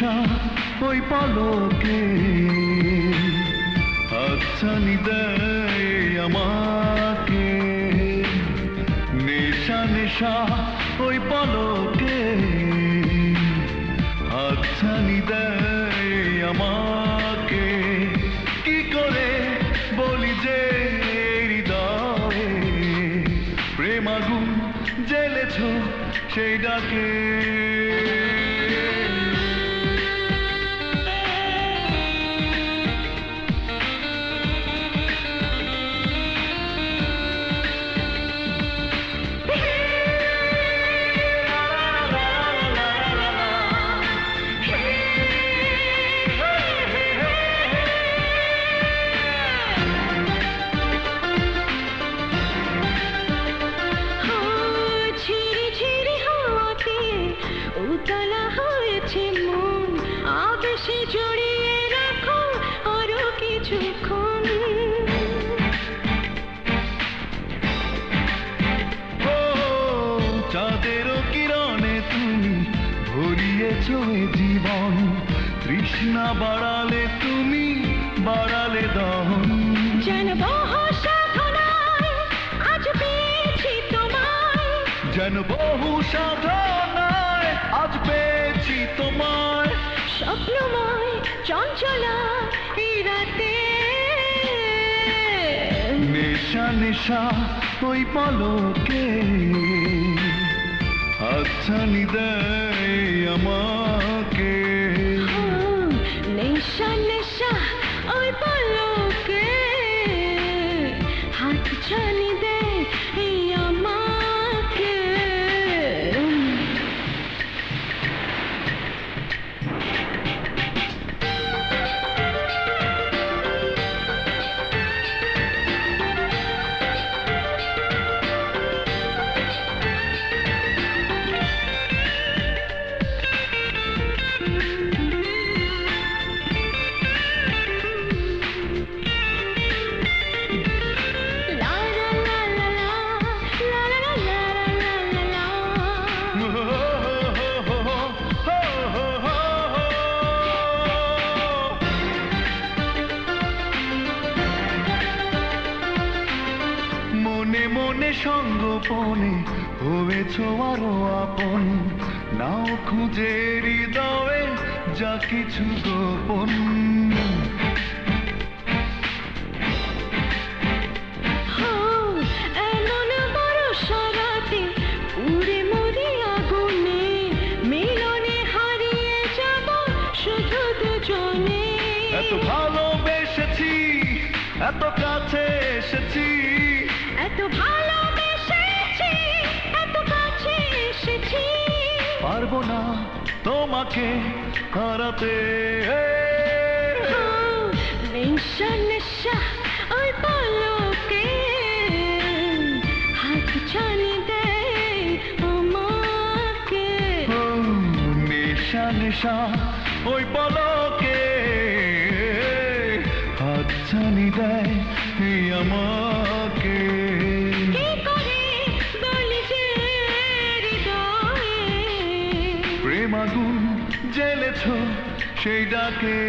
নেশা ওই পলকে হাতছানি দেয় আমাকে। নেশা নেশা ওই পলকে হাতছানি দেয় আমাকে। কি করে বলি যে হৃদয়ে প্রেম আগুন জ্বেলেছ সেই ডাকে। উতলা হয়েছে মন, আবেশে জড়িয়ে রাখো আরো কিছুক্ষণ। চাঁদেরও কিরণে তুমি ভরিয়েছ এ জীবন। তৃষ্ণা বাড়ালে তুমি বাড়ালে দহন। যেন বহু সাধনায় আজ পেয়েছি তোমায়, যেন বহু সাধনায় আজ পেয়েছি তোমায়। স্বপ্নময় চঞ্চলা এই রাতে। নেশা নেশা ওই পলকে হাতছানি দেয় আমাকে। নেশা নেশা ওই পলকে হাতছানি দেয় আমাকে। মনে মনে সঙ্গোপনে হয়েছ আরো আপন। নাও খুঁজে হৃদয়ে যা কিছু গোপন। এমন বড় সারাতে উড়ে মরি আগুনে, মিলনে হারিয়ে যাব শুধু দুজনে। এত ভালোবেসেছি এত কাছে এসেছি, এত ভালোবেসেছি এত কাছে এসেছি। পারবো না তোমাকে হারাতে। নেশা নেশা ওই পলকে হাতছানি দেয় আমাকে। নেশা নেশা ওই পলকে হাতছানি দেয় আমাকে। কি করে বলি যে হৃদয়ে প্রেম আগুন জ্বেলেছ সেই ডাকে।